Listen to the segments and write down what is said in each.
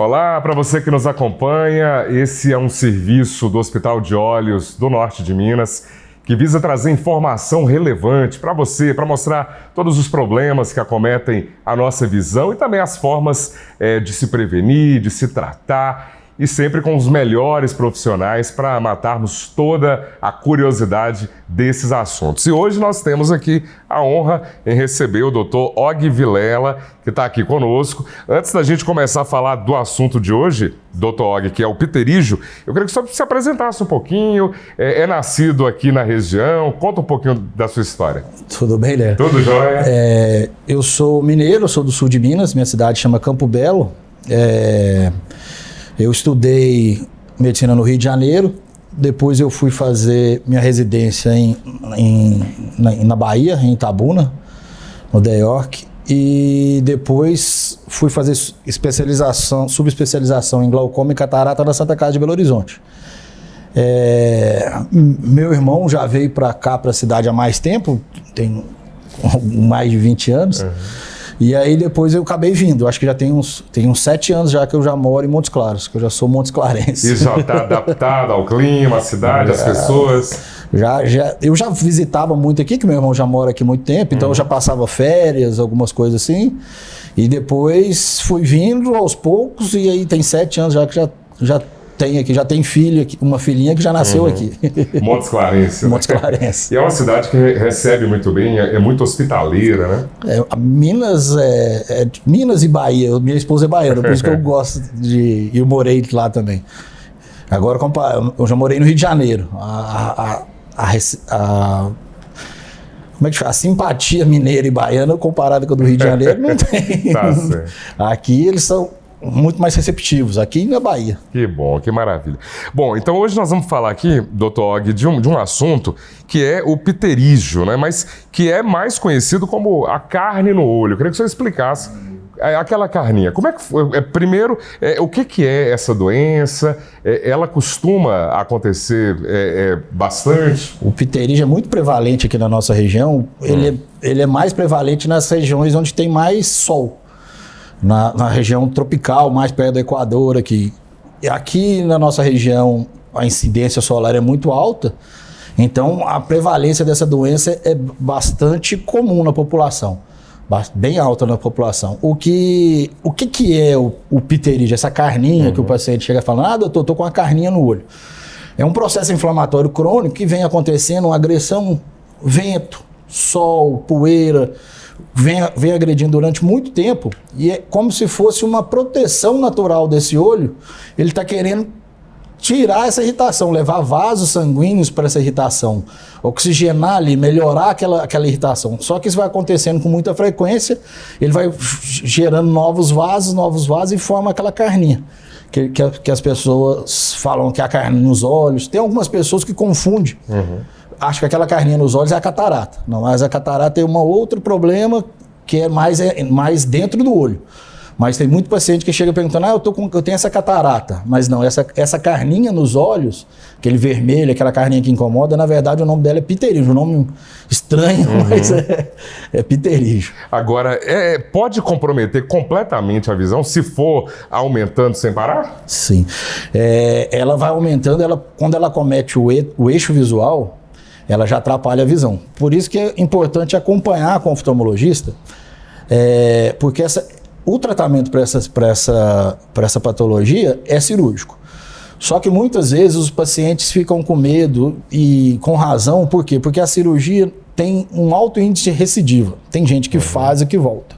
Olá, para você que nos acompanha, esse é um serviço do Hospital de Olhos do Norte de Minas que visa trazer informação relevante para você, para mostrar todos os problemas que acometem a nossa visão e também as formas de se prevenir, de se tratar e sempre com os melhores profissionais para matarmos toda a curiosidade desses assuntos. E hoje nós temos aqui a honra em receber o Dr. Og Vilela, que está aqui conosco. Antes da gente começar a falar do assunto de hoje, Dr. Og, que é o pterígio, eu queria que você se apresentasse um pouquinho, é nascido aqui na região, conta um pouquinho da sua história. Tudo bem, Léo? Tudo jóia? Eu sou mineiro, sou do sul de Minas, minha cidade chama Campo Belo. Eu estudei medicina no Rio de Janeiro, depois eu fui fazer minha residência na Bahia, em Itabuna, no DEORC, e depois fui fazer subespecialização em glaucoma e catarata na Santa Casa de Belo Horizonte. Meu irmão já veio para cá, para a cidade há mais tempo, tem mais de 20 anos. Uhum. E aí depois eu acabei vindo, acho que já tem uns 7 anos já que eu já moro em Montes Claros, que eu já sou Montes Clarense. E já está adaptado ao clima, à cidade, às pessoas? Eu já visitava muito aqui, que meu irmão já mora aqui há muito tempo, então eu já passava férias, algumas coisas assim. E depois fui vindo aos poucos, e aí tem 7 anos já que já tem aqui, já tem filho aqui, uma filhinha que já nasceu aqui. Montes Clarense. Montes Clarense. E é uma cidade que recebe muito bem, é muito hospitaleira, né? Minas e Bahia, minha esposa é baiana, por isso que eu gosto de... Eu morei lá também. Agora, eu já morei no Rio de Janeiro. Como é que chama? A simpatia mineira e baiana comparada com a do Rio de Janeiro não tem. Tá certo. Aqui eles são muito mais receptivos, aqui na Bahia. Que bom, que maravilha. Bom, então hoje nós vamos falar aqui, Dr. Og, de um assunto que é o pterígio, né? Mas que é mais conhecido como a carne no olho. Eu queria que você explicasse aquela carninha. Como é que foi? Primeiro, o que é essa doença? Ela costuma acontecer bastante? O pterígio é muito prevalente aqui na nossa região. Ele é mais prevalente nas regiões onde tem mais sol. Na região tropical, mais perto do Equador aqui. E aqui na nossa região a incidência solar é muito alta, então a prevalência dessa doença é bastante comum na população, bem alta na população. O que é o pterígio, essa carninha que o paciente chega falando, doutor, tô com uma carninha no olho. É um processo inflamatório crônico que vem acontecendo, uma agressão, vento, sol, poeira, vem agredindo durante muito tempo, e é como se fosse uma proteção natural desse olho. Ele está querendo tirar essa irritação, levar vasos sanguíneos para essa irritação, oxigenar ali, melhorar aquela irritação. Só que isso vai acontecendo com muita frequência, ele vai gerando novos vasos e forma aquela carninha. Que as pessoas falam que é a carne nos olhos. Tem algumas pessoas que confundem. Acho que aquela carninha nos olhos é a catarata. Não, mas a catarata tem um outro problema que é mais dentro do olho. Mas tem muito paciente que chega perguntando, eu tenho essa catarata. Mas não, essa carninha nos olhos, aquele vermelho, aquela carninha que incomoda, na verdade o nome dela é pterígio. Um nome estranho, mas é pterígio. Agora, pode comprometer completamente a visão se for aumentando sem parar? Sim. Ela vai aumentando, quando ela comete o eixo visual, ela já atrapalha a visão. Por isso que é importante acompanhar com o oftalmologista, porque o tratamento para essa patologia é cirúrgico. Só que muitas vezes os pacientes ficam com medo e com razão. Por quê? Porque a cirurgia tem um alto índice de recidiva. Tem gente que faz e que volta.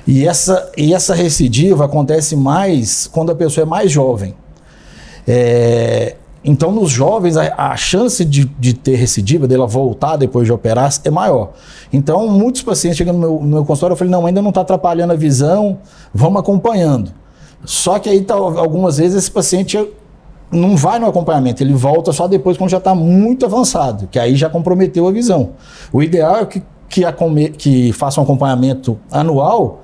E essa recidiva acontece mais quando a pessoa é mais jovem. Então, nos jovens, a chance de ter recidiva, dela voltar depois de operar, é maior. Então, muitos pacientes chegando no meu consultório, eu falei, não, ainda não está atrapalhando a visão, vamos acompanhando. Só que aí, algumas vezes, esse paciente não vai no acompanhamento, ele volta só depois quando já está muito avançado, que aí já comprometeu a visão. O ideal é que faça um acompanhamento anual.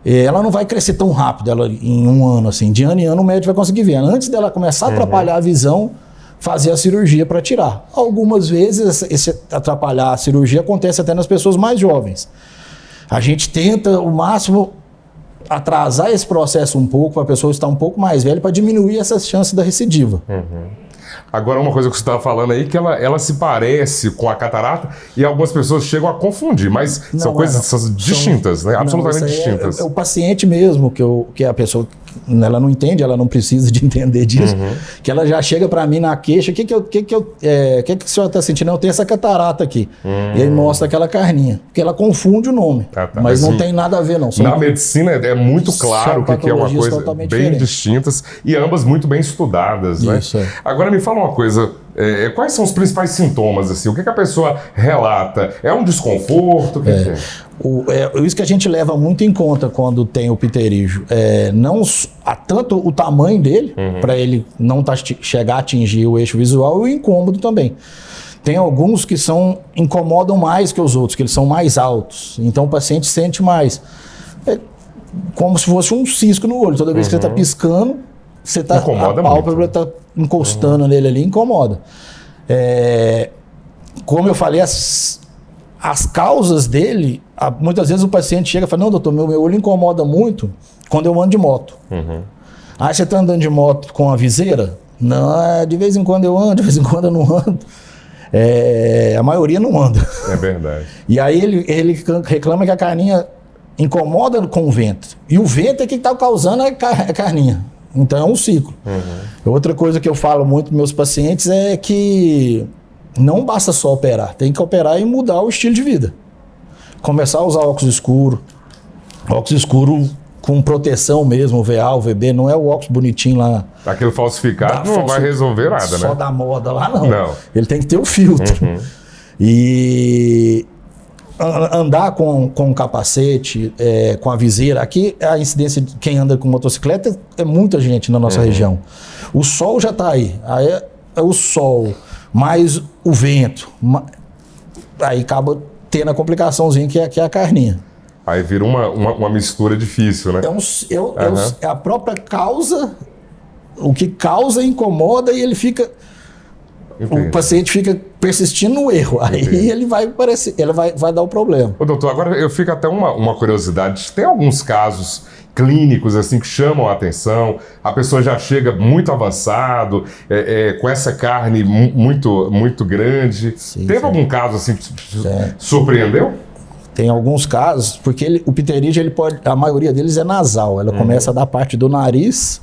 Ela não vai crescer tão rápido, em um ano, assim. De ano em ano o médico vai conseguir ver. Antes dela começar a atrapalhar a visão, fazer a cirurgia para tirar. Algumas vezes esse atrapalhar a cirurgia acontece até nas pessoas mais jovens. A gente tenta o máximo atrasar esse processo um pouco, para a pessoa estar um pouco mais velha, para diminuir essas chances da recidiva. Agora, uma coisa que você estava falando aí, que ela se parece com a catarata e algumas pessoas chegam a confundir, mas são coisas distintas, né? Absolutamente distintas. É o paciente mesmo, que a pessoa, ela não entende, ela não precisa de entender disso, que ela já chega para mim na queixa, o que o senhor está sentindo? Eu tenho essa catarata aqui. E aí mostra aquela carninha, porque ela confunde o nome, mas não tem nada a ver não. Na medicina é muito claro que é uma coisa bem distintas e ambas muito bem estudadas, né? Isso, é. Agora me fala uma coisa, quais são os principais sintomas, assim? O que a pessoa relata? É um desconforto? Isso que a gente leva muito em conta quando tem o pterígio. Não tanto o tamanho dele, para ele não chegar a atingir o eixo visual, e o incômodo também. Tem alguns que incomodam mais que os outros, que eles são mais altos. Então o paciente sente mais. É como se fosse um cisco no olho. Toda vez que você está piscando, a pálpebra está encostando nele ali, incomoda. Como eu falei, as causas dele, muitas vezes o paciente chega e fala, não, doutor, meu olho incomoda muito quando eu ando de moto. Ah, você está andando de moto com a viseira? Não, de vez em quando eu ando, de vez em quando eu não ando. A maioria não anda. É verdade. E aí ele reclama que a carninha incomoda com o vento. E o vento é que está causando a carninha. Então é um ciclo. Outra coisa que eu falo muito para meus pacientes é que não basta só operar, tem que operar e mudar o estilo de vida. Começar a usar óculos escuro com proteção mesmo, o VA, o VB, não é o óculos bonitinho lá. Aquele falsificado não vai resolver nada, né? Só da moda lá, não. Ele tem que ter o filtro. E andar com capacete, com a viseira. Aqui a incidência de quem anda com motocicleta é muita gente na nossa região. O sol já está aí. Aí é o sol, mais o vento. Aí acaba tendo a complicaçãozinha que é a carninha. Aí vira uma mistura difícil, né? É a própria causa, o que causa incomoda e ele fica... Entendi. O paciente fica persistindo no erro, aí ele vai dar o problema. Ô, doutor, agora eu fico até uma curiosidade. Tem alguns casos clínicos assim que chamam a atenção, a pessoa já chega muito avançado, com essa carne muito, muito grande. Teve algum caso assim que surpreendeu? Tem alguns casos, porque o pterígio, a maioria deles é nasal, ela começa da parte do nariz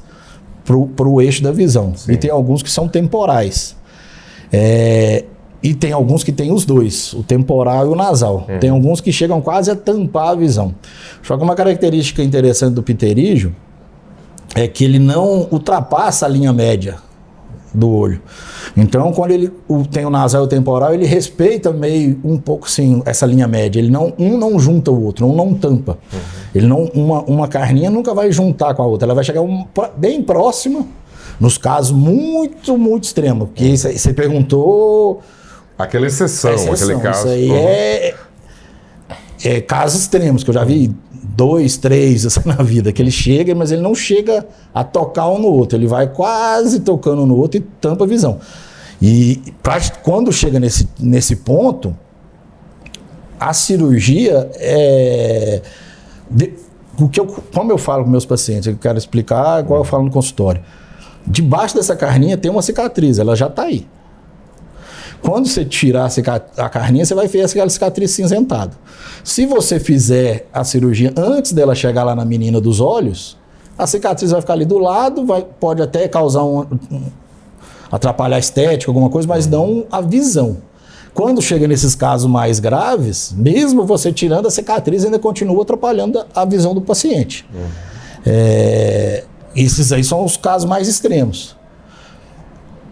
para o eixo da visão. Sim. E tem alguns que são temporais. E tem alguns que tem os dois, o temporal e o nasal. Tem alguns que chegam quase a tampar a visão. Só que uma característica interessante do pterígio é que ele não ultrapassa a linha média do olho. Então, quando ele tem o nasal e o temporal, ele respeita meio um pouco sim essa linha média. Ele não junta o outro, não tampa. Ele uma carninha nunca vai juntar com a outra, ela vai chegar bem próxima. Nos casos muito, muito extremos. Porque você perguntou... Aquela exceção, aquele caso. Isso aí é casos extremos, que eu já vi 2, 3 assim, na vida. Que ele chega, mas ele não chega a tocar um no outro. Ele vai quase tocando no outro e tampa a visão. E quando chega nesse ponto, a cirurgia como eu falo com meus pacientes, eu quero explicar igual eu falo no consultório. Debaixo dessa carninha tem uma cicatriz, ela já está aí. Quando você tirar a carninha, você vai ver aquela cicatriz cinzentada. Se você fizer a cirurgia antes dela chegar lá na menina dos olhos, a cicatriz vai ficar ali do lado, pode até causar atrapalhar a estética, alguma coisa, mas não a visão. Quando chega nesses casos mais graves, mesmo você tirando a cicatriz, ainda continua atrapalhando a visão do paciente. Esses aí são os casos mais extremos.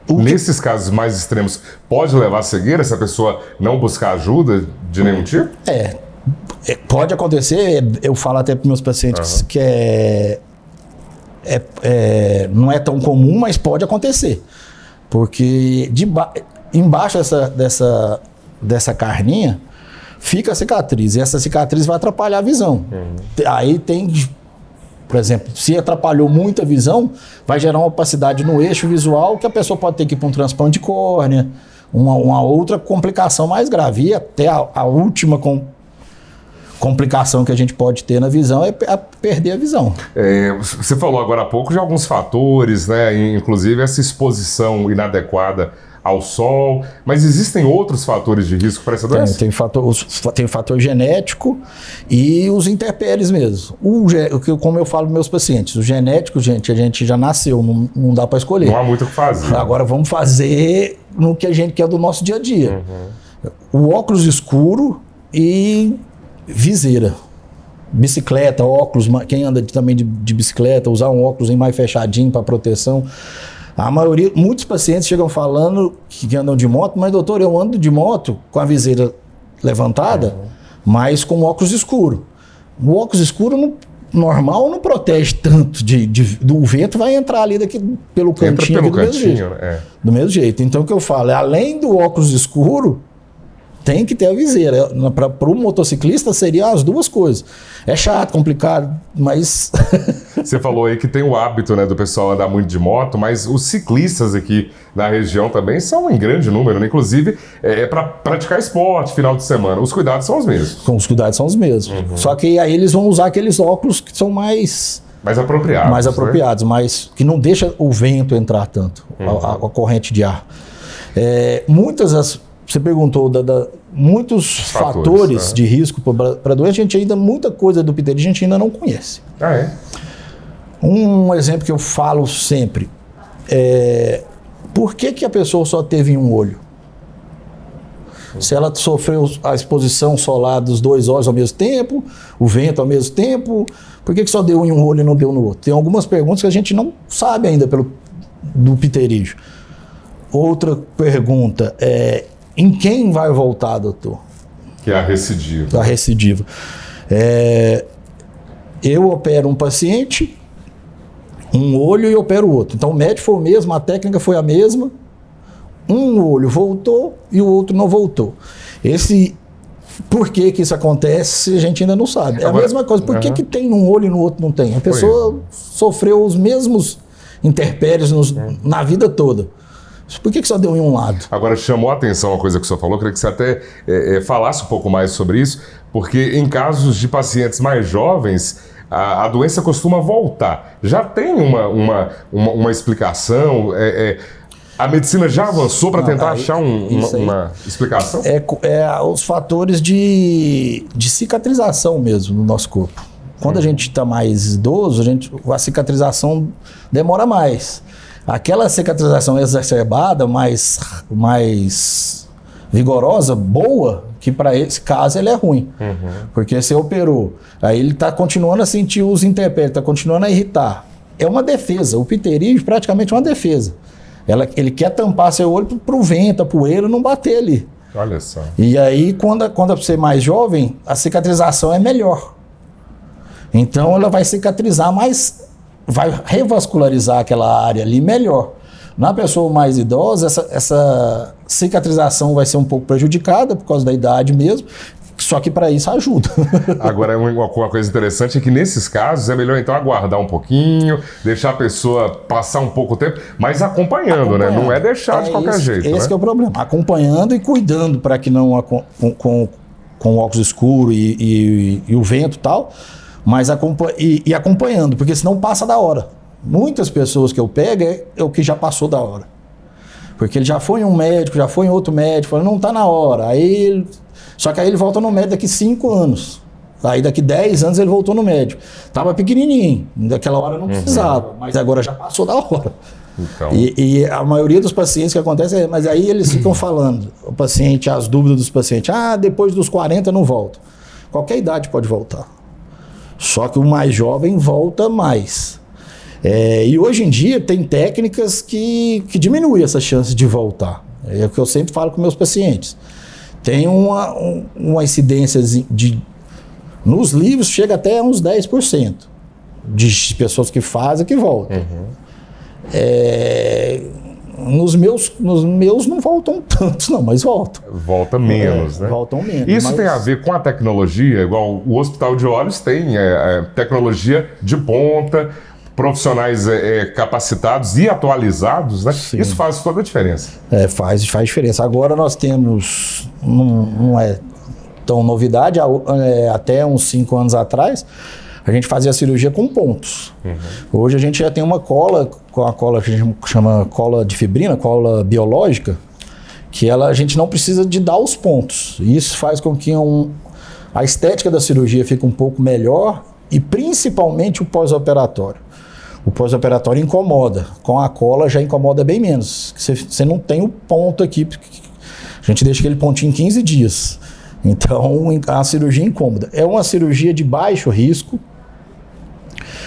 Nesses casos mais extremos, pode levar a cegueira se a pessoa não buscar ajuda de nenhum tipo? Pode acontecer. Eu falo até para meus pacientes que não é tão comum, mas pode acontecer. Porque embaixo dessa carninha fica a cicatriz. E essa cicatriz vai atrapalhar a visão. Aí tem... Por exemplo, se atrapalhou muito a visão, vai gerar uma opacidade no eixo visual que a pessoa pode ter que ir para um transplante de córnea, uma outra complicação mais grave. E até a última complicação que a gente pode ter na visão é perder a visão. Você falou agora há pouco de alguns fatores, né? Inclusive essa exposição inadequada ao sol, mas existem outros fatores de risco para essa doença? Tem o fator genético e os intempéries mesmo. Como eu falo para meus pacientes, o genético, gente, a gente já nasceu, não dá para escolher. Não há muito o que fazer. Agora vamos fazer no que a gente quer do nosso dia a dia. O óculos escuro e viseira. Bicicleta, óculos, quem anda também de bicicleta, usar um óculos mais fechadinho para proteção. A maioria, muitos pacientes chegam falando que andam de moto, mas doutor, eu ando de moto com a viseira levantada, mas com óculos escuro. O óculos escuro normal não protege tanto do vento, vai entrar ali pelo cantinho. Entra pelo cantinho, né? Do mesmo jeito. Então o que eu falo é, além do óculos escuro, tem que ter a viseira. Para o motociclista seria as duas coisas. É chato, complicado, mas... Você falou aí que tem o hábito, né, do pessoal andar muito de moto, mas os ciclistas aqui na região também são em grande número, né? Inclusive para praticar esporte final de semana. Os cuidados são os mesmos. Os cuidados são os mesmos. Só que aí eles vão usar aqueles óculos que são mais apropriados. Mais apropriados, né? Mas que não deixa o vento entrar tanto, a corrente de ar. Você perguntou muitos fatores de risco para a doença, muita coisa do pterígio a gente ainda não conhece. Um exemplo que eu falo sempre por que a pessoa só teve um olho? Se ela sofreu a exposição solar dos 2 olhos ao mesmo tempo, o vento ao mesmo tempo, por que só deu em um olho e não deu no outro? Tem algumas perguntas que a gente não sabe ainda do pterígio. Outra pergunta em quem vai voltar, doutor? Que é a recidiva. A recidiva. Eu opero um paciente, um olho e opero o outro. Então o médico foi o mesmo, a técnica foi a mesma. Um olho voltou e o outro não voltou. Por que isso acontece, a gente ainda não sabe. É a mesma coisa. Por que tem um olho e no outro não tem? A pessoa sofreu os mesmos intempéries na vida toda. Por que só deu em um lado? Agora, chamou a atenção uma coisa que o senhor falou, queria que você até falasse um pouco mais sobre isso, porque em casos de pacientes mais jovens, a doença costuma voltar. Já tem uma explicação? A medicina já avançou para tentar achar uma explicação? Os fatores de cicatrização mesmo no nosso corpo. Quando a gente está mais idoso, a cicatrização demora mais. Aquela cicatrização exacerbada, mais vigorosa, boa, que para esse caso ele é ruim. Porque você operou, aí ele está continuando a sentir os intempéries, está continuando a irritar. É uma defesa, o pterígio praticamente é uma defesa. Ele quer tampar seu olho para o vento, a poeira não bater ali. Olha só. E aí, quando você é mais jovem, a cicatrização é melhor. Então ela vai cicatrizar mais, vai revascularizar aquela área ali melhor. Na pessoa mais idosa, essa cicatrização vai ser um pouco prejudicada por causa da idade mesmo, só que para isso ajuda. Agora, uma coisa interessante é que nesses casos é melhor então aguardar um pouquinho, deixar a pessoa passar um pouco tempo, mas acompanhando, né? Não é deixar de qualquer jeito. Esse que é o problema, acompanhando e cuidando para que não, com o óculos escuro e o vento e tal, mas acompanhando, porque senão passa da hora. Muitas pessoas que eu pego é o que já passou da hora. Porque ele já foi em um médico, já foi em outro médico, falou, não está na hora. Só que aí ele volta no médico daqui 5 anos. Aí daqui 10 anos ele voltou no médico. Estava pequenininho, daquela hora não precisava, mas agora já passou da hora. Então. E a maioria dos pacientes que acontece mas aí eles ficam falando, as dúvidas dos pacientes, depois dos 40 não volta. Qualquer idade pode voltar. Só que o mais jovem volta mais. E hoje em dia tem técnicas que diminuem essa chance de voltar. É o que eu sempre falo com meus pacientes. Tem uma incidência nos livros chega até uns 10% de pessoas que fazem que voltam. Nos meus não voltam tantos não, mas voltam. Volta menos, né? Voltam menos. Isso tem a ver com a tecnologia, igual o Hospital de Olhos tem tecnologia de ponta, profissionais capacitados e atualizados, né? Sim. Isso faz toda a diferença. Faz diferença. Agora nós temos, não é tão novidade. Até uns 5 anos atrás, a gente fazia a cirurgia com pontos. Hoje a gente já tem uma cola, com a cola que a gente chama cola de fibrina, cola biológica, que a gente não precisa de dar os pontos. Isso faz com que a estética da cirurgia fique um pouco melhor e principalmente o pós-operatório. O pós-operatório incomoda. Com a cola já incomoda bem menos. Você não tem o ponto aqui. A gente deixa aquele pontinho em 15 dias. Então, a cirurgia incômoda. É uma cirurgia de baixo risco.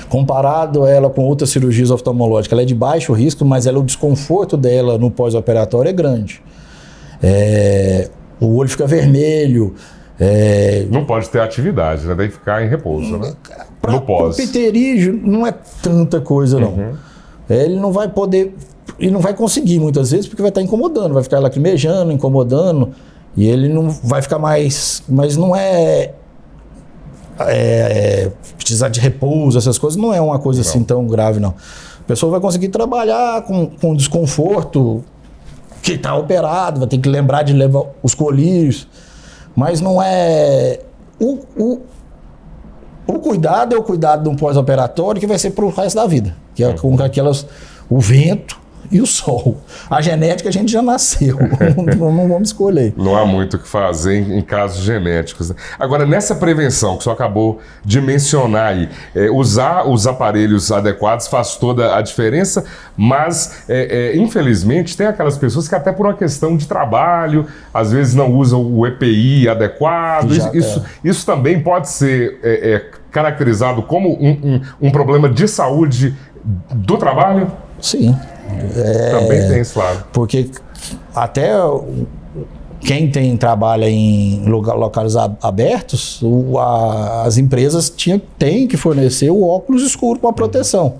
Comparado ela com outras cirurgias oftalmológicas, ela é de baixo risco, mas o desconforto dela no pós-operatório é grande. O olho fica vermelho. Não pode ter atividade, né? Tem que ficar em repouso, né? No pós. O pterígio não é tanta coisa, não. Ele não vai poder, e não vai conseguir muitas vezes, porque vai estar incomodando, vai ficar lacrimejando, incomodando, e ele não vai ficar mais, mas não precisar de repouso, essas coisas, não é uma coisa assim tão grave, não. A pessoa vai conseguir trabalhar com desconforto, que está operado, vai ter que lembrar de levar os colírios, mas não é... O cuidado é o cuidado de um pós-operatório que vai ser para o resto da vida, que é com o vento e o sol. A genética a gente já nasceu, não vamos escolher. Não há muito o que fazer em casos genéticos, né? Agora, nessa prevenção que você acabou de mencionar aí, usar os aparelhos adequados faz toda a diferença, mas infelizmente tem aquelas pessoas que até por uma questão de trabalho, às vezes não usam o EPI adequado. Isso também pode ser caracterizado como um problema de saúde do trabalho? Sim. Também tem esse lado. Porque até quem trabalha em locais abertos, as empresas têm que fornecer o óculos escuro com a proteção.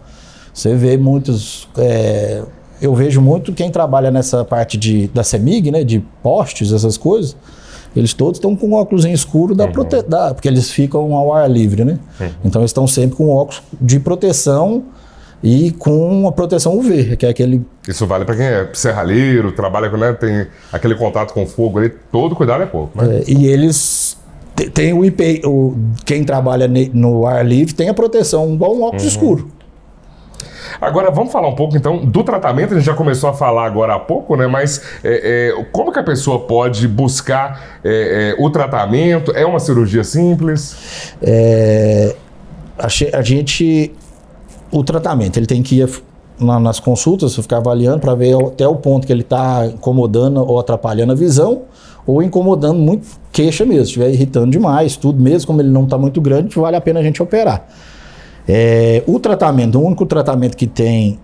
Você vê muitos... eu vejo muito quem trabalha nessa parte da CEMIG, né, de postes, essas coisas, eles todos estão com óculos em escuro porque eles ficam ao ar livre, né? Então eles estão sempre com óculos de proteção e com uma proteção UV, que é aquele... Isso vale para quem é serralheiro, trabalha com, né, tem aquele contato com fogo ali, todo cuidado é pouco, né? E eles têm o IPI, quem trabalha no ar livre tem a proteção, igual um óculos escuro. Agora, vamos falar um pouco, então, do tratamento. A gente já começou a falar agora há pouco, né? Mas como que a pessoa pode buscar o tratamento? É uma cirurgia simples? O tratamento, ele tem que ir nas consultas, ficar avaliando para ver até o ponto que ele está incomodando ou atrapalhando a visão, ou incomodando muito queixa mesmo, se estiver irritando demais, tudo, mesmo como ele não está muito grande, vale a pena a gente operar. O único tratamento que tem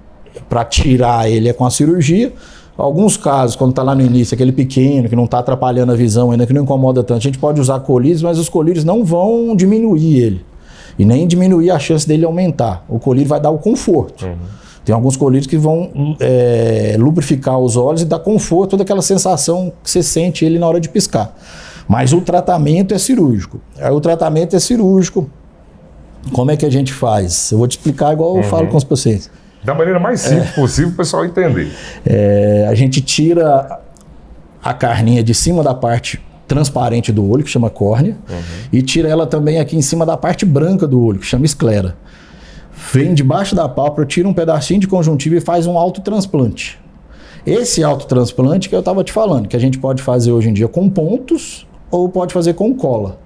para tirar ele é com a cirurgia. Alguns casos, quando está lá no início, aquele pequeno, que não está atrapalhando a visão ainda, que não incomoda tanto, a gente pode usar colírios, mas os colírios não vão diminuir ele. E nem diminuir a chance dele aumentar. O colírio vai dar o conforto. Tem alguns colírios que vão lubrificar os olhos e dar conforto, toda aquela sensação que você sente ele na hora de piscar. Mas o tratamento é cirúrgico. Como é que a gente faz? Eu vou te explicar igual eu falo com os pacientes. Da maneira mais simples possível para o pessoal entender. A gente tira a carninha de cima da parte transparente do olho, que chama córnea, e tira ela também aqui em cima da parte branca do olho, que chama esclera. Vem debaixo da pálpebra, tira um pedacinho de conjuntiva e faz um autotransplante. Esse autotransplante que eu estava te falando, que a gente pode fazer hoje em dia com pontos ou pode fazer com cola.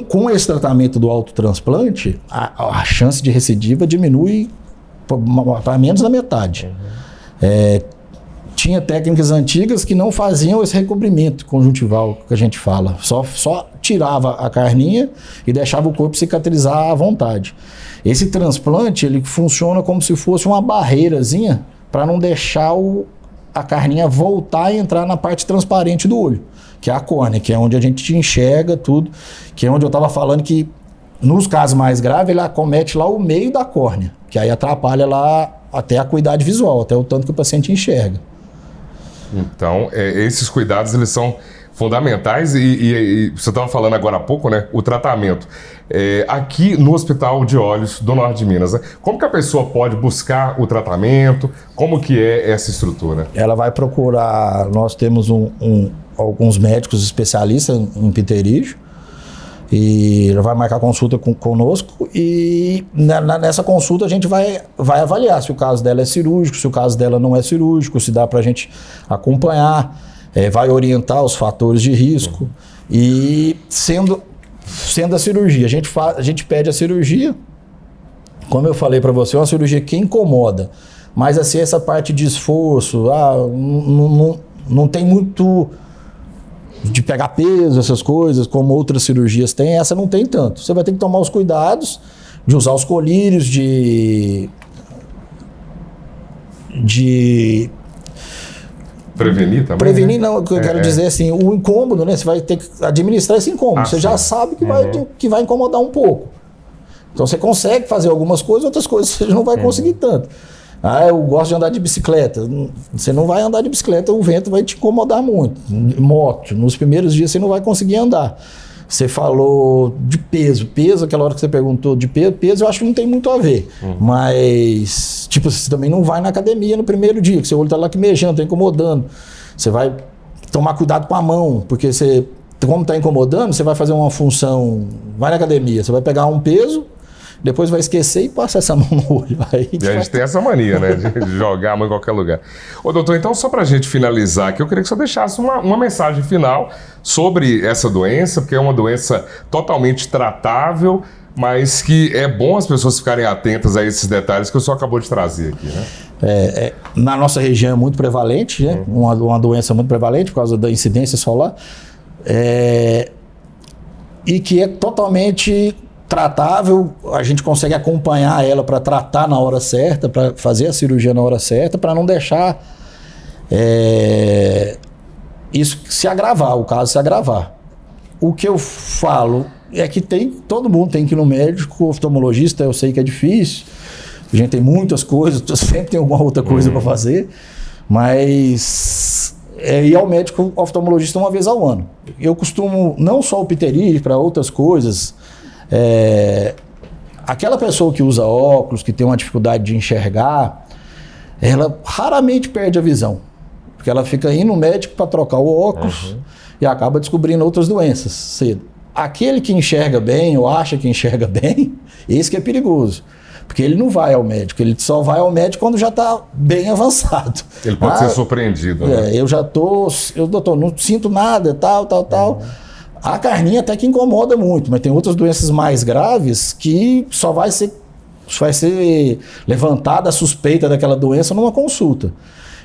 Com esse tratamento do autotransplante, a chance de recidiva diminui para menos da metade. Tinha técnicas antigas que não faziam esse recobrimento conjuntival que a gente fala. Só tirava a carninha e deixava o corpo cicatrizar à vontade. Esse transplante, ele funciona como se fosse uma barreirazinha para não deixar a carninha voltar e entrar na parte transparente do olho, que é a córnea, que é onde a gente enxerga tudo, que é onde eu estava falando que, nos casos mais graves, ele acomete lá o meio da córnea, que aí atrapalha lá até a acuidade visual, até o tanto que o paciente enxerga. Então, esses cuidados, eles são fundamentais e você estava falando agora há pouco, né, o tratamento. Aqui no Hospital de Olhos do Norte de Minas, né, como que a pessoa pode buscar o tratamento? Como que é essa estrutura? Ela vai procurar, nós temos alguns médicos especialistas em pterígio, e ela vai marcar consulta conosco, e nessa consulta a gente vai avaliar se o caso dela é cirúrgico, se o caso dela não é cirúrgico, se dá para a gente acompanhar, vai orientar os fatores de risco. E sendo a cirurgia, a gente pede a cirurgia, como eu falei para você, é uma cirurgia que incomoda, mas assim, essa parte de esforço, não tem muito de pegar peso, essas coisas, como outras cirurgias têm, essa não tem tanto. Você vai ter que tomar os cuidados de usar os colírios, de prevenir também? Prevenir, né? Não, o que eu quero dizer assim, o incômodo, né? Você vai ter que administrar esse incômodo. Você já sabe que vai incomodar um pouco. Então você consegue fazer algumas coisas, outras coisas você não vai conseguir tanto. Eu gosto de andar de bicicleta. Você não vai andar de bicicleta, o vento vai te incomodar muito. Moto, nos primeiros dias você não vai conseguir andar. Você falou de peso. Peso, aquela hora que você perguntou de peso eu acho que não tem muito a ver. Mas, tipo, você também não vai na academia no primeiro dia, que seu olho tá lacrimejando, tá incomodando. Você vai tomar cuidado com a mão, porque você, como tá incomodando, você vai fazer uma função, vai na academia, você vai pegar um peso, depois vai esquecer e passa essa mão no olho. E a gente tem essa mania, né? De jogar a mão em qualquer lugar. Ô, doutor, então só pra gente finalizar aqui, eu queria que você deixasse uma mensagem final sobre essa doença, porque é uma doença totalmente tratável, mas que é bom as pessoas ficarem atentas a esses detalhes que o senhor acabou de trazer aqui, né? Na nossa região é muito prevalente, né? Uma doença muito prevalente por causa da incidência solar, e que é totalmente tratável. A gente consegue acompanhar ela para tratar na hora certa, para fazer a cirurgia na hora certa, para não deixar isso se agravar, o caso se agravar. O que eu falo é que todo mundo tem que ir no médico, oftalmologista, eu sei que é difícil, a gente tem muitas coisas, sempre tem alguma outra coisa para fazer, mas ir ao médico oftalmologista uma vez ao ano. Eu costumo, não só o pterígio, para outras coisas, aquela pessoa que usa óculos, que tem uma dificuldade de enxergar, ela raramente perde a visão, porque ela fica indo no médico para trocar o óculos e acaba descobrindo outras doenças cedo. Aquele que enxerga bem ou acha que enxerga bem, esse que é perigoso, porque ele não vai ao médico, ele só vai ao médico quando já está bem avançado. Ele pode ser surpreendido, né? Doutor, não sinto nada, tal. A carninha até que incomoda muito, mas tem outras doenças mais graves que só vai ser levantada a suspeita daquela doença numa consulta.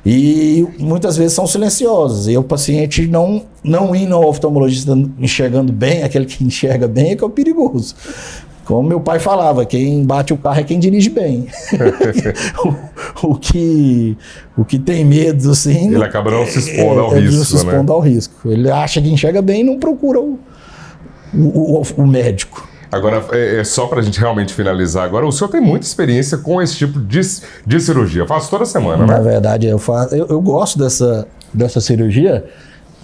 E muitas vezes são silenciosas. E o paciente não indo ao oftalmologista enxergando bem, aquele que enxerga bem é que é o perigoso. Como meu pai falava, quem bate o carro é quem dirige bem. o que tem medo, assim... Ele acaba não se expondo ao risco, não se expondo ao risco. Ele acha que enxerga bem e não procura o médico. Agora, só para a gente realmente finalizar agora, o senhor tem muita experiência com esse tipo de cirurgia. Eu faço toda semana, né? Na verdade, eu gosto dessa cirurgia.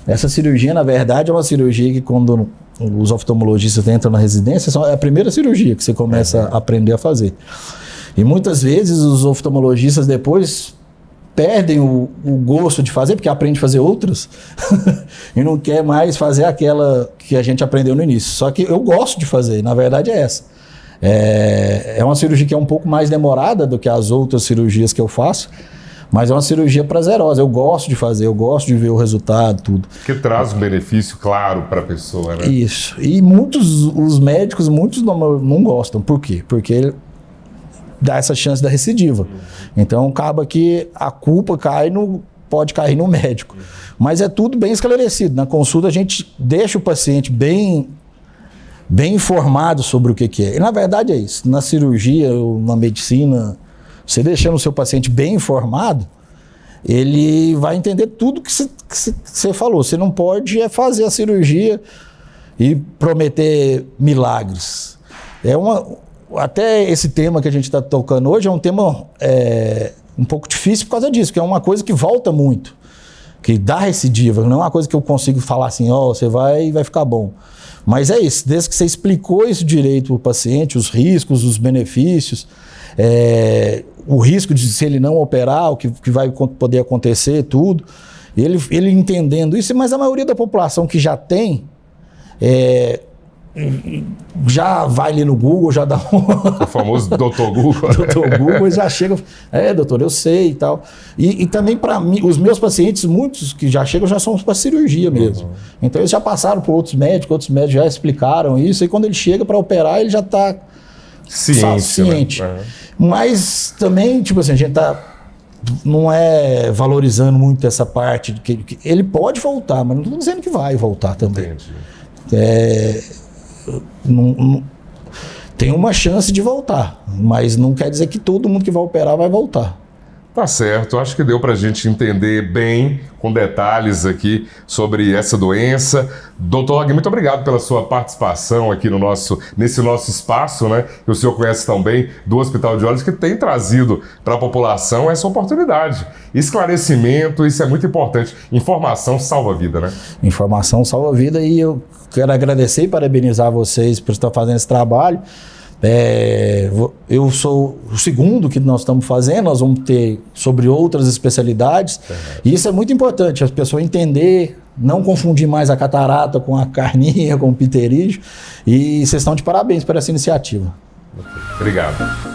Essa cirurgia, na verdade, é uma cirurgia que quando os oftalmologistas entram na residência, é a primeira cirurgia que você começa a aprender a fazer. E muitas vezes os oftalmologistas depois perdem o gosto de fazer, porque aprende a fazer outras, e não quer mais fazer aquela que a gente aprendeu no início. Só que eu gosto de fazer, na verdade é essa. É uma cirurgia que é um pouco mais demorada do que as outras cirurgias que eu faço, mas é uma cirurgia prazerosa. Eu gosto de fazer, eu gosto de ver o resultado, tudo. Que traz um benefício claro para a pessoa, né? Isso. E os médicos não gostam. Por quê? Porque dá essa chance da recidiva. Então acaba que a culpa pode cair no médico. Mas é tudo bem esclarecido. Na consulta a gente deixa o paciente bem informado sobre o que é. E na verdade é isso. Na cirurgia ou na medicina, você deixando o seu paciente bem informado, ele vai entender tudo que você falou. Você não pode fazer a cirurgia e prometer milagres. Até esse tema que a gente está tocando hoje é um tema um pouco difícil por causa disso, que é uma coisa que volta muito, que dá recidiva, não é uma coisa que eu consigo falar assim, você vai e vai ficar bom. Mas é isso, desde que você explicou isso direito para o paciente, os riscos, os benefícios, o risco de se ele não operar, o que vai poder acontecer, tudo, Ele entendendo isso, mas a maioria da população que já tem, já vai ali no Google, já dá O famoso doutor Google. Doutor Google, já chega, doutor, eu sei e tal. E também para mim, os meus pacientes, muitos que já chegam, já são para cirurgia mesmo. Então eles já passaram por outros médicos já explicaram isso, e quando ele chega para operar, ele já está ciente. Né? Mas também, tipo assim, a gente não é valorizando muito essa parte de que ele pode voltar, mas não estou dizendo que vai voltar também. Tem uma chance de voltar, mas não quer dizer que todo mundo que vai operar vai voltar. Tá certo, acho que deu para a gente entender bem, com detalhes aqui, sobre essa doença. Doutor Wagner, muito obrigado pela sua participação aqui nesse nosso espaço, né? Que o senhor conhece tão bem, do Hospital de Olhos, que tem trazido para a população essa oportunidade. Esclarecimento, isso é muito importante. Informação salva a vida, né? Informação salva a vida, e eu quero agradecer e parabenizar vocês por estar fazendo esse trabalho. Eu sou o segundo que nós estamos fazendo, nós vamos ter sobre outras especialidades. E isso é muito importante, as pessoas entender, não confundir mais a catarata com a carninha, com o pterígio. E vocês estão de parabéns por essa iniciativa. Obrigado.